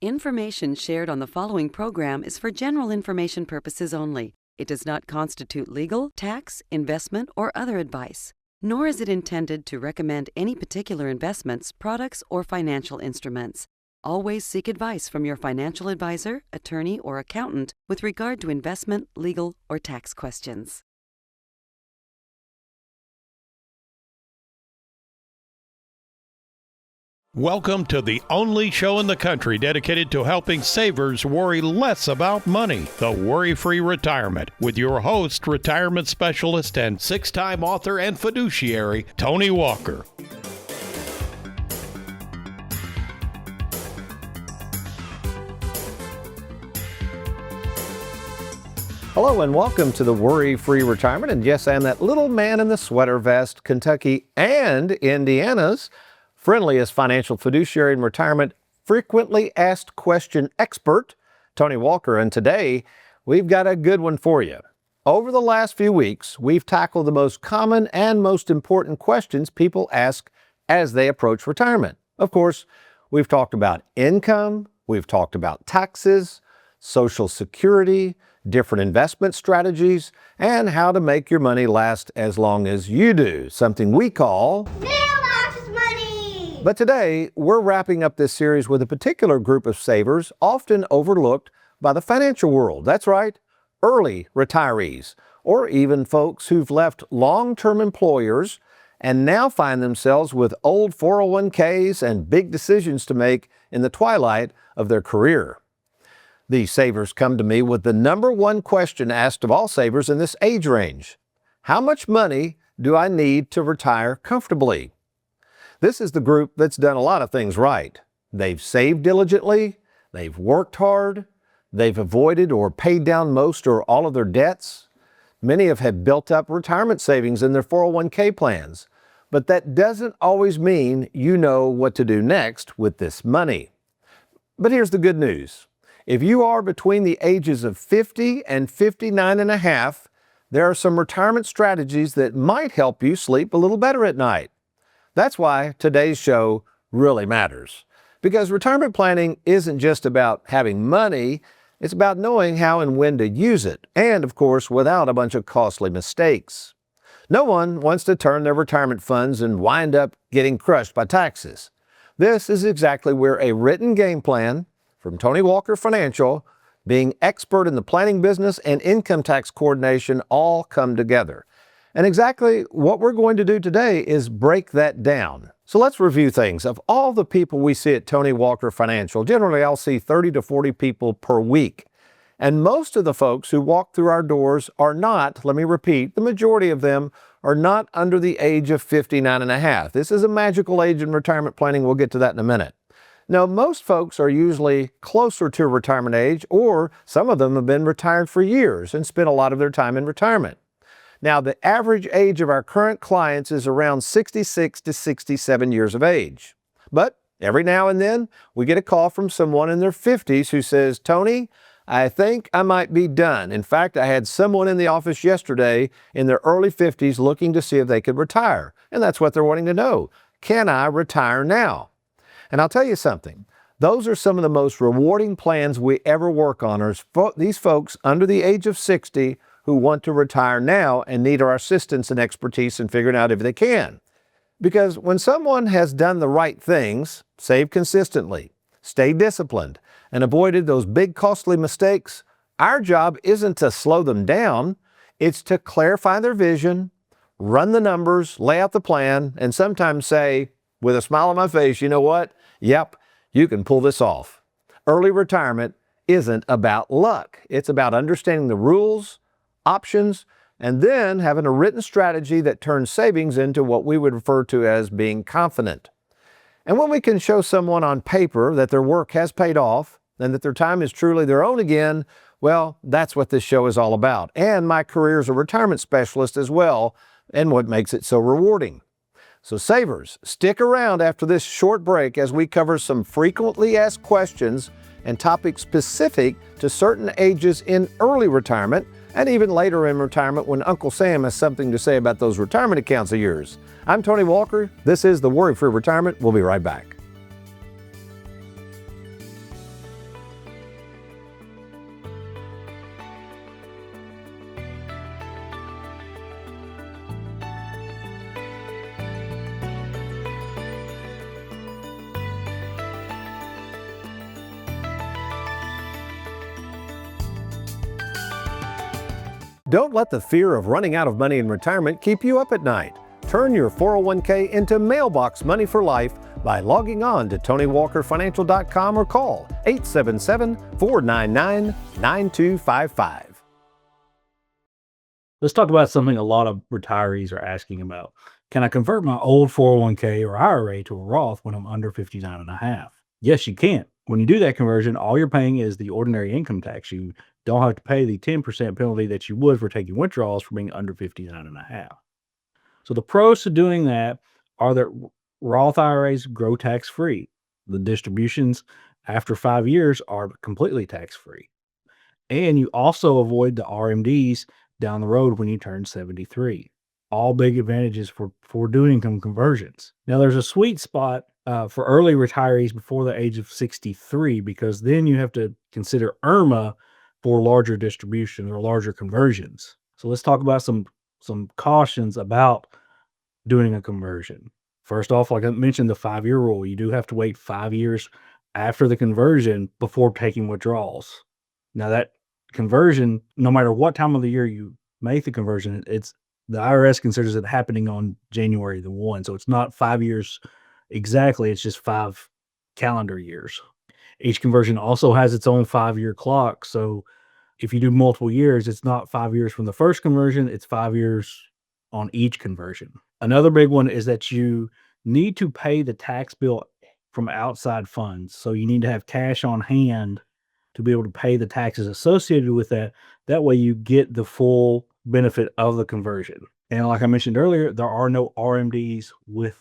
Information shared on the following program is for general information purposes only. It does not constitute legal, tax, investment, or other advice, nor is it intended to recommend any particular investments, products, or financial instruments. Always seek advice from your financial advisor, attorney, or accountant with regard to investment, legal, or tax questions. Welcome to the only show in the country dedicated to helping savers worry less about money, the Worry-Free Retirement, with your host, retirement specialist and six-time author and fiduciary, Tony Walker. Hello and welcome to the Worry-Free Retirement. And yes, I'm that little man in the sweater vest, Kentucky and Indiana's friendliest financial fiduciary and retirement frequently asked question expert, Tony Walker. And today, we've got a good one for you. Over the last few weeks, we've tackled the most common and most important questions people ask as they approach retirement. Of course, we've talked about income, we've talked about taxes, Social Security, different investment strategies, and how to make your money last as long as you do, something we call mailbox money. But today, we're wrapping up this series with a particular group of savers often overlooked by the financial world. That's right, early retirees, or even folks who've left long-term employers and now find themselves with old 401ks and big decisions to make in the twilight of their career. These savers come to me with the number one question asked of all savers in this age range. How much money do I need to retire comfortably? This is the group that's done a lot of things right. They've saved diligently, they've worked hard, they've avoided or paid down most or all of their debts. Many have built up retirement savings in their 401k plans, but that doesn't always mean you know what to do next with this money. But here's the good news. If you are between the ages of 50 and 59 and a half, there are some retirement strategies that might help you sleep a little better at night. That's why today's show really matters. Because retirement planning isn't just about having money, it's about knowing how and when to use it, and of course, without a bunch of costly mistakes. No one wants to turn their retirement funds and wind up getting crushed by taxes. This is exactly where a written game plan from Tony Walker Financial, being expert in the planning business and income tax coordination all come together. And exactly what we're going to do today is break that down. So let's review things. Of all the people we see at Tony Walker Financial, generally I'll see 30 to 40 people per week. And most of the folks who walk through our doors are not, let me repeat, the majority of them are not under the age of 59 and a half. This is a magical age in retirement planning. We'll get to that in a minute. Now, most folks are usually closer to retirement age, or some of them have been retired for years and spent a lot of their time in retirement. Now, the average age of our current clients is around 66 to 67 years of age. But every now and then, we get a call from someone in their 50s who says, Tony, I think I might be done. In fact, I had someone in the office yesterday in their early 50s looking to see if they could retire. And that's what they're wanting to know. Can I retire now? And I'll tell you something. Those are some of the most rewarding plans we ever work on are these folks under the age of 60 who want to retire now and need our assistance and expertise in figuring out if they can. Because when someone has done the right things, saved consistently, stayed disciplined, and avoided those big costly mistakes, our job isn't to slow them down, it's to clarify their vision, run the numbers, lay out the plan, and sometimes say, with a smile on my face, you know what? Yep, you can pull this off. Early retirement isn't about luck. It's about understanding the rules, options, and then having a written strategy that turns savings into what we would refer to as being confident. And when we can show someone on paper that their work has paid off and that their time is truly their own again, well, that's what this show is all about. And my career as a retirement specialist as well, and what makes it so rewarding. So savers, stick around after this short break as we cover some frequently asked questions and topics specific to certain ages in early retirement and even later in retirement when Uncle Sam has something to say about those retirement accounts of yours. I'm Tony Walker. This is the Worry-Free Retirement. We'll be right back. Don't let the fear of running out of money in retirement keep you up at night. Turn your 401k into mailbox money for life by logging on to TonyWalkerFinancial.com or call 877-499-9255. Let's talk about something a lot of retirees are asking about. Can I convert my old 401k or IRA to a Roth when I'm under 59 and a half? Yes, you can. When you do that conversion, all you're paying is the ordinary income tax. You don't have to pay the 10% penalty that you would for taking withdrawals for being under 59 and a half. So the pros to doing that are that Roth IRAs grow tax-free. The distributions after 5 years are completely tax-free. And you also avoid the RMDs down the road when you turn 73. All big advantages for doing income conversions. Now, there's a sweet spot for early retirees before the age of 63, because then you have to consider IRMA for larger distributions or larger conversions. So let's talk about some cautions about doing a conversion. First off, like I mentioned, the 5-year rule. You do have to wait 5 years after the conversion before taking withdrawals. Now, that conversion, no matter what time of the year you make the conversion, the IRS considers it happening on January the 1. So it's not 5 years exactly, it's just 5 calendar years. Each conversion also has its own 5-year clock. So if you do multiple years, it's not 5 years from the first conversion, it's 5 years on each conversion. Another big one is that you need to pay the tax bill from outside funds. So you need to have cash on hand to be able to pay the taxes associated with that. That way you get the full benefit of the conversion. And like I mentioned earlier, there are no RMDs with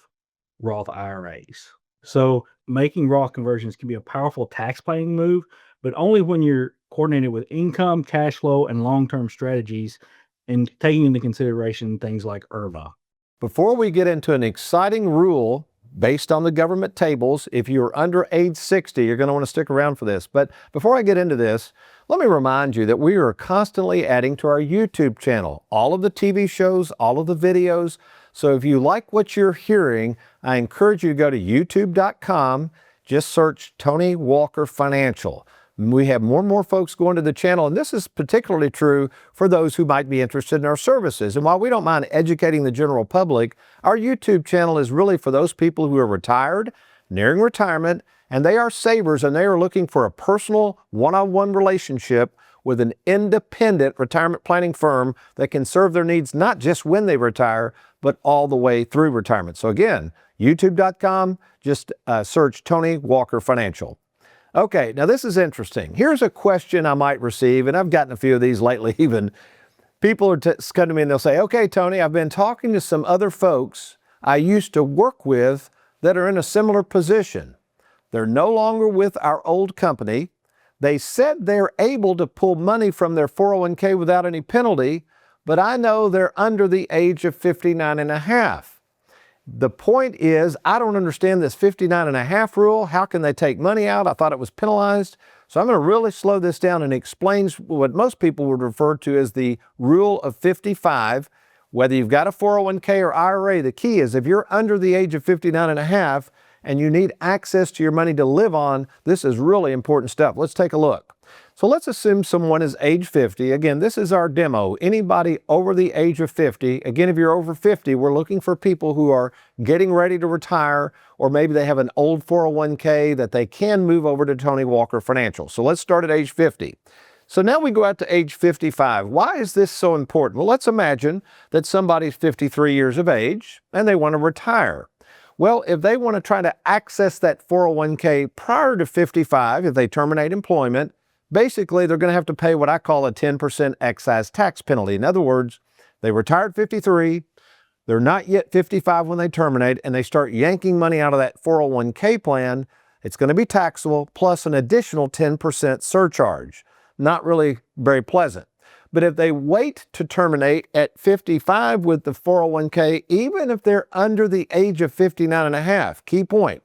Roth IRAs. So making Roth conversions can be a powerful tax planning move, but only when you're coordinated with income, cash flow, and long-term strategies, and taking into consideration things like IRMA. Before we get into an exciting rule based on the government tables, if you're under age 60, you're going to want to stick around for this. But before I get into this, let me remind you that we are constantly adding to our YouTube channel all of the TV shows, all of the videos. So if you like what you're hearing, I encourage you to go to youtube.com, just search Tony Walker Financial. We have more and more folks going to the channel, and this is particularly true for those who might be interested in our services. And while we don't mind educating the general public, our YouTube channel is really for those people who are retired, nearing retirement, and they are savers, and they are looking for a personal one-on-one relationship with an independent retirement planning firm that can serve their needs not just when they retire, but all the way through retirement. So again, youtube.com, just search Tony Walker Financial. Okay, now this is interesting. Here's a question I might receive, and I've gotten a few of these lately even. People come to me and they'll say, okay, Tony, I've been talking to some other folks I used to work with that are in a similar position. They're no longer with our old company. They said they're able to pull money from their 401k without any penalty, but I know they're under the age of 59 and a half. The point is, I don't understand this 59 and a half rule. How can they take money out? I thought it was penalized. So I'm going to really slow this down and explain what most people would refer to as the rule of 55. Whether you've got a 401k or IRA, the key is if you're under the age of 59 and a half and you need access to your money to live on, this is really important stuff. Let's take a look. So let's assume someone is age 50. Again, this is our demo. Anybody over the age of 50. Again, if you're over 50, we're looking for people who are getting ready to retire, or maybe they have an old 401k that they can move over to Tony Walker Financial. So let's start at age 50. So now we go out to age 55. Why is this so important? Well, let's imagine that somebody's 53 years of age and they want to retire. Well, if they want to try to access that 401k prior to 55, if they terminate employment, basically they're going to have to pay what I call a 10% excise tax penalty. In other words, they retired at 53, they're not yet 55 when they terminate, and they start yanking money out of that 401k plan. It's going to be taxable plus an additional 10% surcharge. Not really very pleasant. But if they wait to terminate at 55 with the 401k, even if they're under the age of 59 and a half, key point.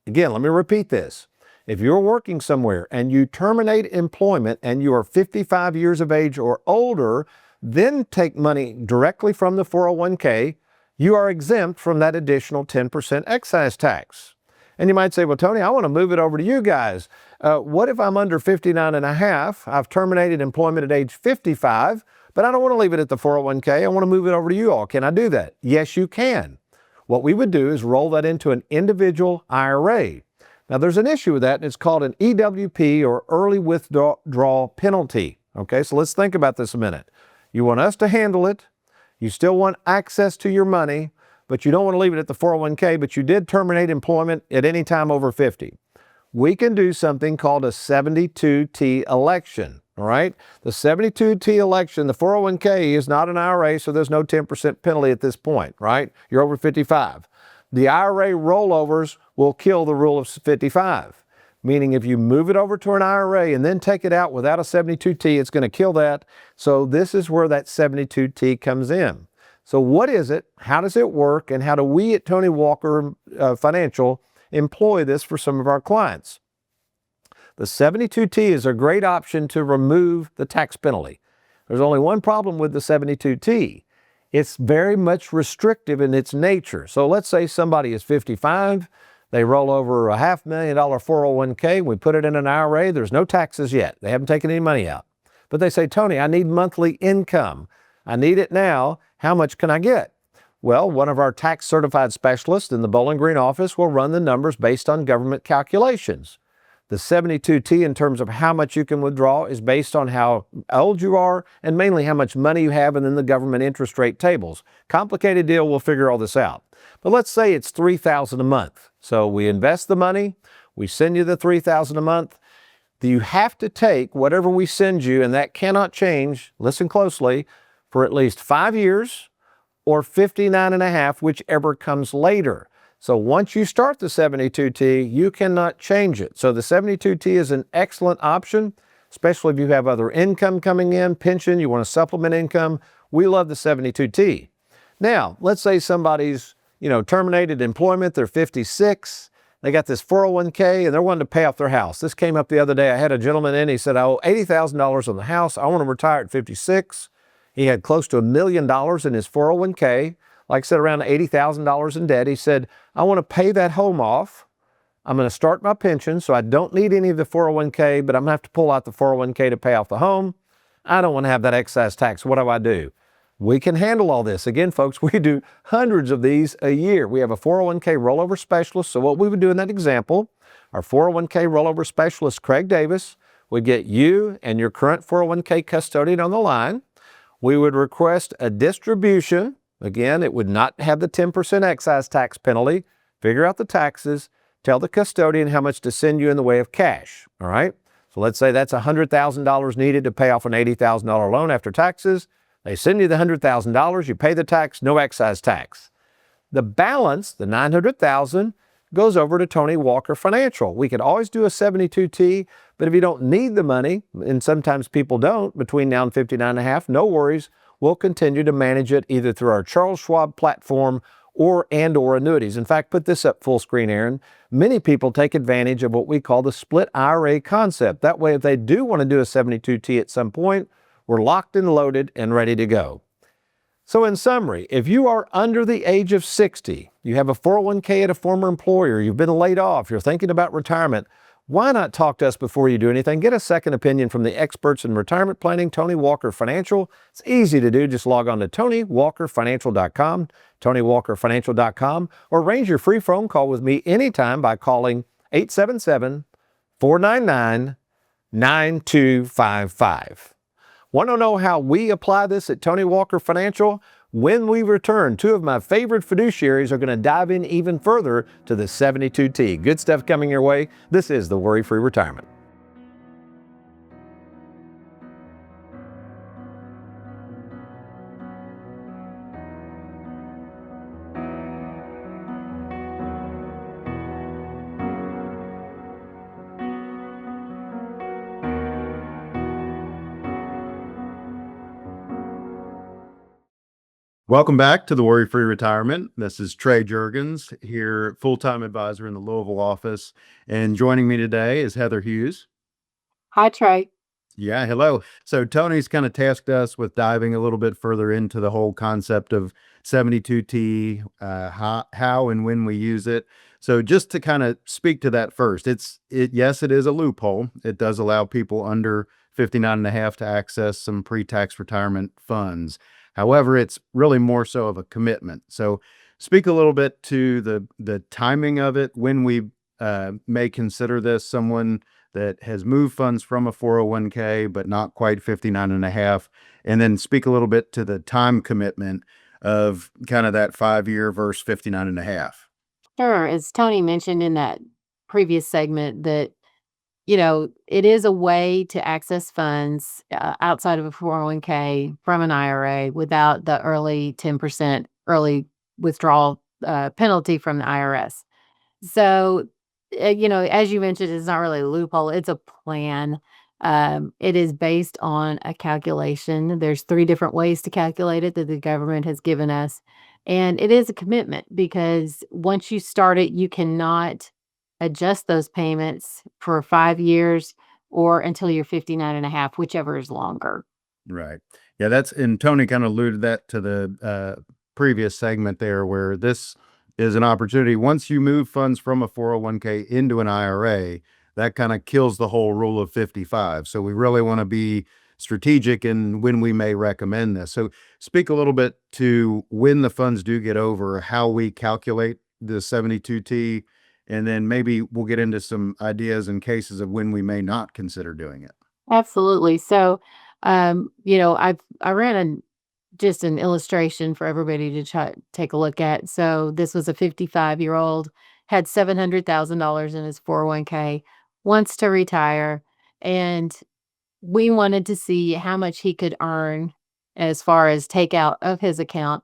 Again, let me repeat this. If you're working somewhere and you terminate employment and you are 55 years of age or older, then take money directly from the 401k, you are exempt from that additional 10% excise tax. And you might say, well, Tony, I want to move it over to you guys. What if I'm under 59 and a half? I've terminated employment at age 55, but I don't want to leave it at the 401k. I want to move it over to you all. Can I do that? Yes, you can. What we would do is roll that into an individual IRA. Now, there's an issue with that, and it's called an EWP, or early withdrawal penalty. Okay, so let's think about this a minute. You want us to handle it. You still want access to your money, but you don't want to leave it at the 401k, but you did terminate employment at any time over 50. We can do something called a 72T election, all right? The 72T election, the 401k is not an IRA, so there's no 10% penalty at this point, right? You're over 55. The IRA rollovers will kill the rule of 55, meaning if you move it over to an IRA and then take it out without a 72T, it's going to kill that. So this is where that 72T comes in. So what is it? How does it work? And how do we at Tony Walker Financial employ this for some of our clients? The 72T is a great option to remove the tax penalty. There's only one problem with the 72T. It's very much restrictive in its nature. So let's say somebody is 55, they roll over a $500,000 401k, we put it in an IRA, there's no taxes yet. They haven't taken any money out. But they say, Tony, I need monthly income. I need it now. How much can I get? Well, one of our tax certified specialists in the Bowling Green office will run the numbers based on government calculations. The 72T, in terms of how much you can withdraw, is based on how old you are and mainly how much money you have, and then the government interest rate tables. Complicated deal, we'll figure all this out. But let's say it's $3,000 a month. So we invest the money, we send you the $3,000 a month. You have to take whatever we send you, and that cannot change, listen closely, for at least 5 years, or 59 and a half, whichever comes later. So once you start the 72T, you cannot change it. So the 72T is an excellent option, especially if you have other income coming in, pension, you want to supplement income. We love the 72T. Now, let's say somebody's, terminated employment, they're 56, they got this 401k and they're wanting to pay off their house. This came up the other day. I had a gentleman in, he said, I owe $80,000 on the house. I want to retire at 56. He had close to $1 million in his 401k, like I said, around $80,000 in debt. He said, I want to pay that home off. I'm going to start my pension, so I don't need any of the 401k, but I'm going to have to pull out the 401k to pay off the home. I don't want to have that excise tax. What do I do? We can handle all this. Again, folks, we do hundreds of these a year. We have a 401k rollover specialist. So what we would do in that example, our 401k rollover specialist, Craig Davis, would get you and your current 401k custodian on the line. We would request a distribution. Again, it would not have the 10% excise tax penalty. Figure out the taxes. Tell the custodian how much to send you in the way of cash. All right? So let's say that's $100,000 needed to pay off an $80,000 loan after taxes. They send you the $100,000. You pay the tax, no excise tax. The balance, the $900,000, goes over to Tony Walker Financial. We could always do a 72T, but if you don't need the money, and sometimes people don't, between now and 59 and a half, no worries. We'll continue to manage it either through our Charles Schwab platform or annuities. In fact, put this up full screen, Aaron. Many people take advantage of what we call the split IRA concept. That way, if they do want to do a 72T at some point, we're locked and loaded and ready to go. So in summary, if you are under the age of 60, you have a 401k at a former employer, you've been laid off, you're thinking about retirement, why not talk to us before you do anything? Get a second opinion from the experts in retirement planning, Tony Walker Financial. It's easy to do. Just log on to TonyWalkerFinancial.com, TonyWalkerFinancial.com, or arrange your free phone call with me anytime by calling 877-499-9255. Want to know how we apply this at Tony Walker Financial? When we return, two of my favorite fiduciaries are going to dive in even further to the 72T. Good stuff coming your way. This is the Worry-Free Retirement. Welcome back to the Worry-Free Retirement. This is Trey Jurgens here, full-time advisor in the Louisville office. And joining me today is Heather Hughes. Hi, Trey. Yeah, hello. So Tony's kind of tasked us with diving a little bit further into the whole concept of 72T, how and when we use it. So just to kind of speak to that first, yes, it is a loophole. It does allow people under 59.5 to access some pre-tax retirement funds. However, it's really more so of a commitment. So speak a little bit to the timing of it, when we may consider this someone that has moved funds from a 401k, but not quite 59.5, and then speak a little bit to the time commitment of kind of that 5 year versus 59.5. Sure. As Tony mentioned in that previous segment, that, it is a way to access funds outside of a 401k from an IRA without the early 10% early withdrawal penalty from the IRS. So, as you mentioned, it's not really a loophole, it's a plan. It is based on a calculation. There's 3 different ways to calculate it that the government has given us. And it is a commitment because once you start it, you cannot adjust those payments for 5 years or until you're 59.5, whichever is longer. Right. Yeah, and Tony kind of alluded that to the previous segment there, where this is an opportunity. Once you move funds from a 401k into an IRA, that kind of kills the whole rule of 55. So we really want to be strategic in when we may recommend this. So speak a little bit to when the funds do get over, how we calculate the 72T, and then maybe we'll get into some ideas and cases of when we may not consider doing it. Absolutely. So, I ran just an illustration for everybody to take a look at. So this was a 55-year-old, had $700,000 in his 401k, wants to retire, and we wanted to see how much he could earn as far as takeout of his account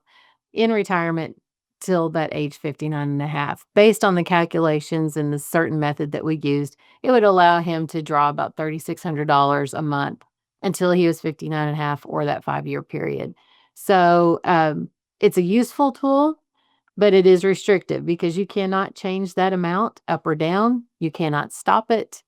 in retirement till that age 59.5. Based on the calculations and the certain method that we used, it would allow him to draw about $3,600 a month until he was 59.5 or that 5-year period. So it's a useful tool, but it is restrictive because you cannot change that amount up or down. You cannot stop it.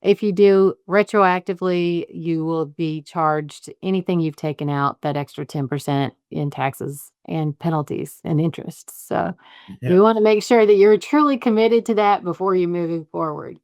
If you do retroactively, you will be charged anything you've taken out, that extra 10% in taxes and penalties and interest. So you want to make sure that you're truly committed to that before you're moving forward.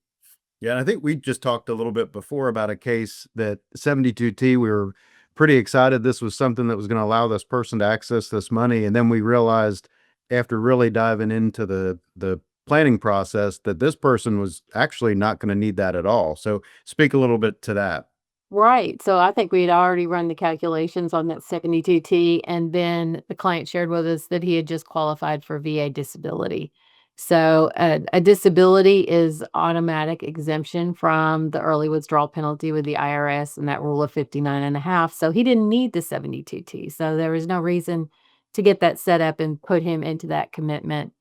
Yeah, and I think we just talked a little bit before about a case that 72T, we were pretty excited this was something that was going to allow this person to access this money. And then we realized after really diving into the planning process that this person was actually not going to need that at all. So speak a little bit to that. Right. So I think we had already run the calculations on that 72T, and then the client shared with us that he had just qualified for VA disability. So a disability is automatic exemption from the early withdrawal penalty with the IRS and that rule of 59.5. So he didn't need the 72T. So there was no reason to get that set up and put him into that commitment.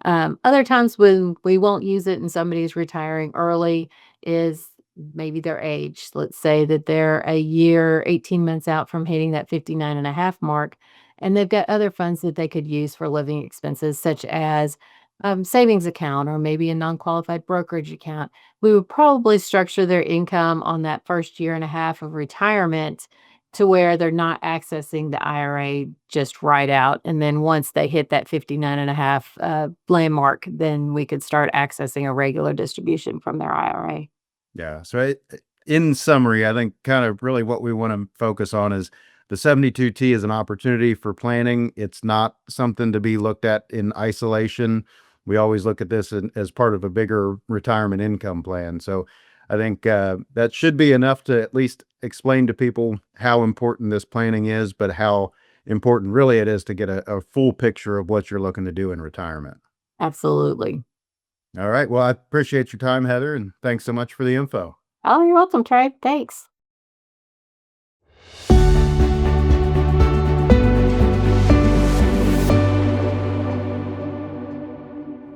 Other times when we won't use it and somebody's retiring early is maybe their age. Let's say that they're a year, 18 months out from hitting that 59.5 mark, and they've got other funds that they could use for living expenses, such as savings account or maybe a non-qualified brokerage account. We would probably structure their income on that first year and a half of retirement to where they're not accessing the IRA just right out. And then once they hit that 59.5 landmark, then we could start accessing a regular distribution from their IRA. Yeah. So in summary, I think kind of really what we want to focus on is the 72T is an opportunity for planning. It's not something to be looked at in isolation. We always look at this as part of a bigger retirement income plan. So I think that should be enough to at least explain to people how important this planning is, but how important really it is to get a full picture of what you're looking to do in retirement. Absolutely. All right. Well, I appreciate your time, Heather, and thanks so much for the info. Oh, you're welcome, Trey. Thanks.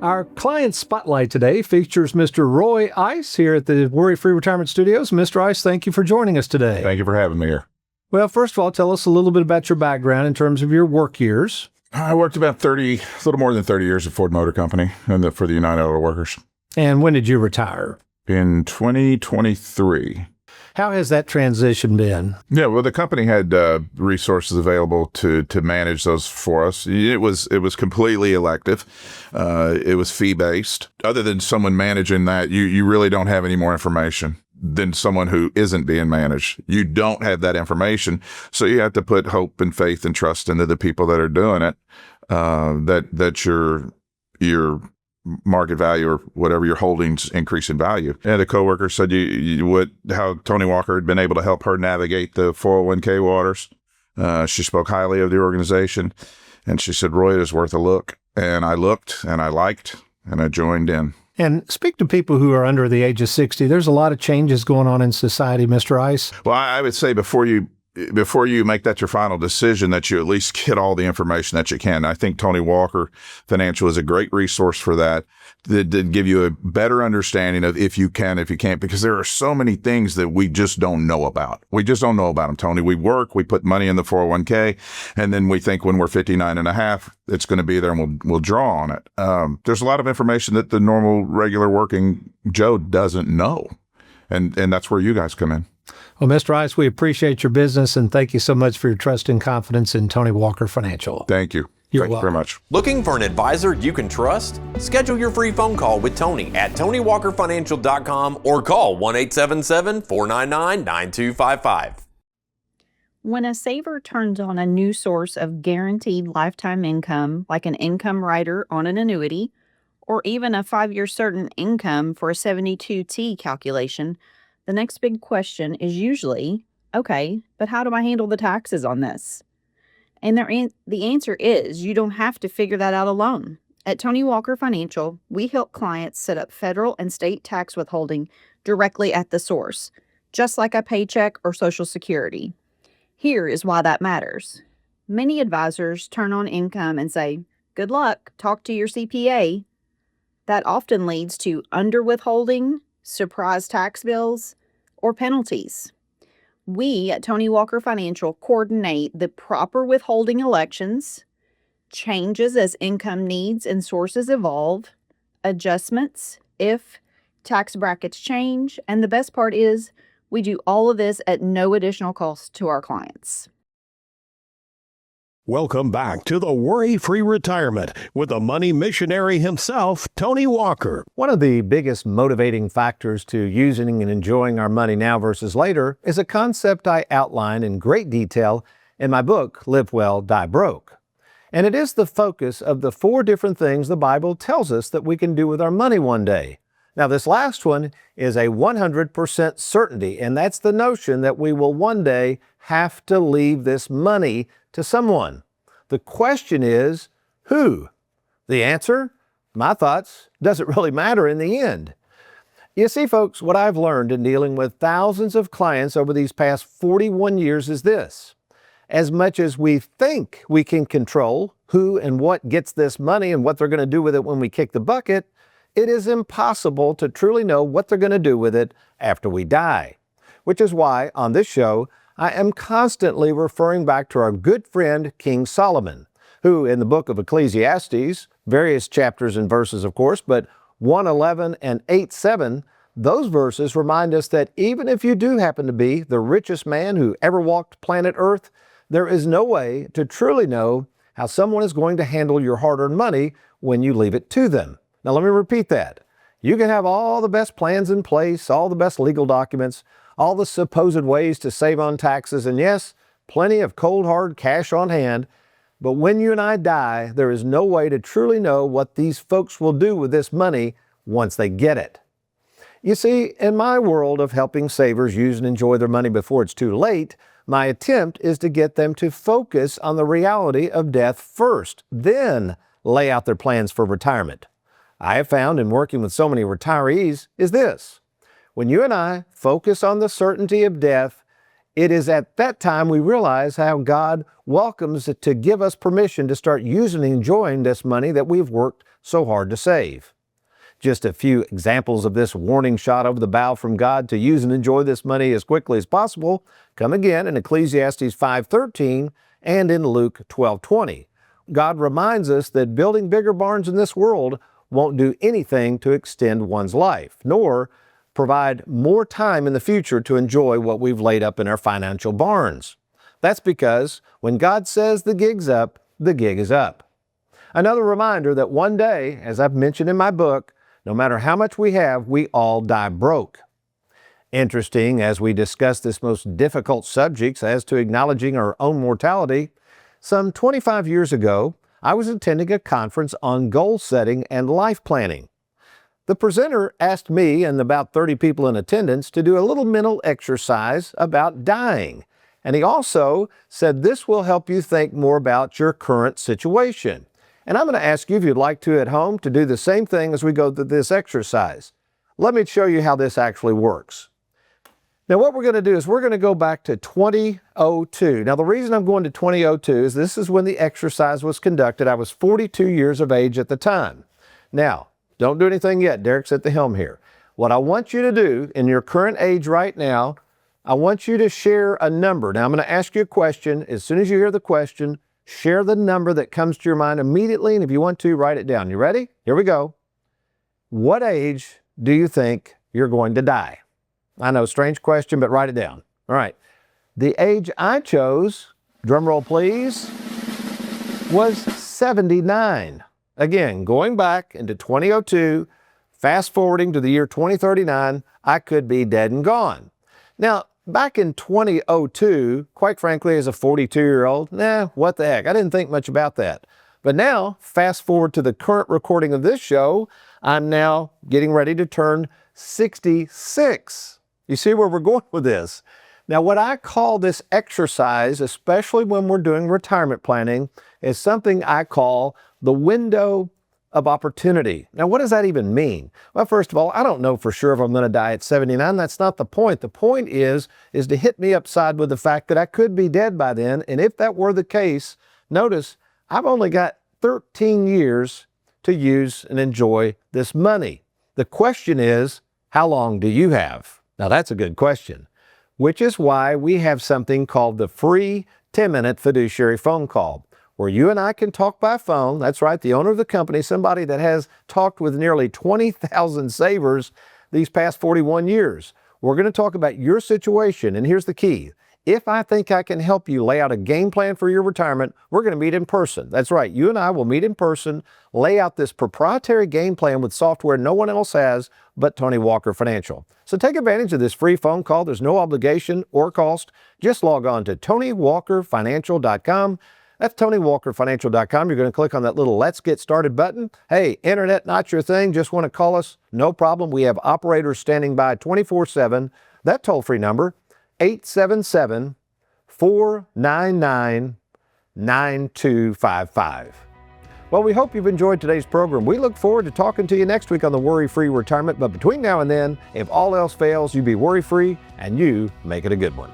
Our client spotlight today features Mr. Roy Ice here at the WorryFree Retirement Studios. Mr. Ice, thank you for joining us today. Thank you for having me here. Well, first of all, tell us a little bit about your background in terms of your work years. I worked about a little more than 30 years at Ford Motor Company for the United Auto Workers. And when did you retire? In 2023. How has that transition been? Yeah, well, the company had resources available to manage those for us. It was completely elective. It was fee-based. Other than someone managing that, you really don't have any more information. than someone who isn't being managed. You don't have that information. So you have to put hope and faith and trust into the people that are doing it, that your market value or whatever your holdings increase in value. And the coworker said how Tony Walker had been able to help her navigate the 401k waters. She spoke highly of the organization, and she said, Roy, it is worth a look. And I looked, and I liked, and I joined in. And speak to people who are under the age of 60. There's a lot of changes going on in society, Mr. Ice. Well, I would say before you make that your final decision, that you at least get all the information that you can. I think Tony Walker Financial is a great resource for that give you a better understanding of if you can, if you can't, because there are so many things that we just don't know about. We just don't know about them, Tony. We work, we put money in the 401k, and then we think when we're 59 and a half, it's going to be there and we'll draw on it. There's a lot of information that the normal, regular working Joe doesn't know. And that's where you guys come in. Well, Mr. Ice, we appreciate your business, and thank you so much for your trust and confidence in Tony Walker Financial. Thank you. You're Thank you very much. Looking for an advisor you can trust? Schedule your free phone call with Tony at TonyWalkerFinancial.com or call 1-877-499-9255. When a saver turns on a new source of guaranteed lifetime income, like an income rider on an annuity, or even a 5-year certain income for a 72T calculation, the next big question is usually, okay, but how do I handle the taxes on this? And the answer is you don't have to figure that out alone. At Tony Walker Financial, we help clients set up federal and state tax withholding directly at the source, just like a paycheck or Social Security. Here is why that matters. Many advisors turn on income and say, good luck, talk to your CPA. That often leads to underwithholding, surprise tax bills, or penalties. We at Tony Walker Financial coordinate the proper withholding elections, changes as income needs and sources evolve, adjustments if tax brackets change, and the best part is we do all of this at no additional cost to our clients. Welcome back to the Worry-Free Retirement with the money missionary himself, Tony Walker. One of the biggest motivating factors to using and enjoying our money now versus later is a concept I outline in great detail in my book, Live Well, Die Broke. And it is the focus of the 4 different things the Bible tells us that we can do with our money one day. Now, this last one is a 100% certainty, and that's the notion that we will one day have to leave this money to someone. The question is, who? The answer? My thoughts, doesn't really matter in the end. You see, folks, what I've learned in dealing with thousands of clients over these past 41 years is this. As much as we think we can control who and what gets this money and what they're going to do with it when we kick the bucket, it is impossible to truly know what they're going to do with it after we die. Which is why, on this show, I am constantly referring back to our good friend King Solomon, who in the book of Ecclesiastes, various chapters and verses of course, but 1:11 and 8:7, those verses remind us that even if you do happen to be the richest man who ever walked planet Earth, there is no way to truly know how someone is going to handle your hard-earned money when you leave it to them. Now let me repeat that. You can have all the best plans in place, all the best legal documents, all the supposed ways to save on taxes, and yes, plenty of cold hard cash on hand. But when you and I die, there is no way to truly know what these folks will do with this money once they get it. You see, in my world of helping savers use and enjoy their money before it's too late, my attempt is to get them to focus on the reality of death first, then lay out their plans for retirement. I have found in working with so many retirees is this. When you and I focus on the certainty of death, it is at that time we realize how God welcomes it to give us permission to start using and enjoying this money that we've worked so hard to save. Just a few examples of this warning shot over the bow from God to use and enjoy this money as quickly as possible come again in Ecclesiastes 5:13 and in Luke 12:20. God reminds us that building bigger barns in this world won't do anything to extend one's life, nor provide more time in the future to enjoy what we've laid up in our financial barns. That's because when God says the gig's up, the gig is up. Another reminder that one day, as I've mentioned in my book, no matter how much we have, we all die broke. Interesting, as we discuss this most difficult subjects as to acknowledging our own mortality, some 25 years ago, I was attending a conference on goal setting and life planning. The presenter asked me and about 30 people in attendance to do a little mental exercise about dying. And he also said this will help you think more about your current situation. And I'm going to ask you, if you'd like to at home, to do the same thing as we go through this exercise. Let me show you how this actually works. Now what we're going to do is we're going to go back to 2002. Now the reason I'm going to 2002 is this is when the exercise was conducted. I was 42 years of age at the time. Now, don't do anything yet. Derek's at the helm here. What I want you to do in your current age right now, I want you to share a number. Now I'm going to ask you a question. As soon as you hear the question, share the number that comes to your mind immediately, and if you want to, write it down. You ready? Here we go. What age do you think you're going to die? I know, strange question, but write it down. All right. The age I chose, drum roll please, was 79. Again, going back into 2002, fast forwarding to the year 2039, I could be dead and gone. Now, back in 2002, quite frankly, as a 42-year-old, what the heck? I didn't think much about that. But now, fast forward to the current recording of this show, I'm now getting ready to turn 66. You see where we're going with this? Now, what I call this exercise, especially when we're doing retirement planning, is something I call the window of opportunity. Now, what does that even mean? Well, first of all, I don't know for sure if I'm going to die at 79. That's not the point. The point is to hit me upside with the fact that I could be dead by then. And if that were the case, notice I've only got 13 years to use and enjoy this money. The question is, how long do you have? Now, that's a good question, which is why we have something called the free 10-minute fiduciary phone call, where you and I can talk by phone. That's right, the owner of the company, somebody that has talked with nearly 20,000 savers these past 41 years. We're going to talk about your situation, and here's the key. If I think I can help you lay out a game plan for your retirement, we're going to meet in person. That's right, you and I will meet in person, lay out this proprietary game plan with software no one else has but Tony Walker Financial. So take advantage of this free phone call. There's no obligation or cost. Just log on to TonyWalkerFinancial.com. That's TonyWalkerFinancial.com. You're going to click on that little Let's Get Started button. Hey, internet not your thing, just want to call us? No problem. We have operators standing by 24/7. That toll-free number, 877-499-9255. Well, we hope you've enjoyed today's program. We look forward to talking to you next week on the Worry-Free Retirement. But between now and then, if all else fails, you be worry-free and you make it a good one.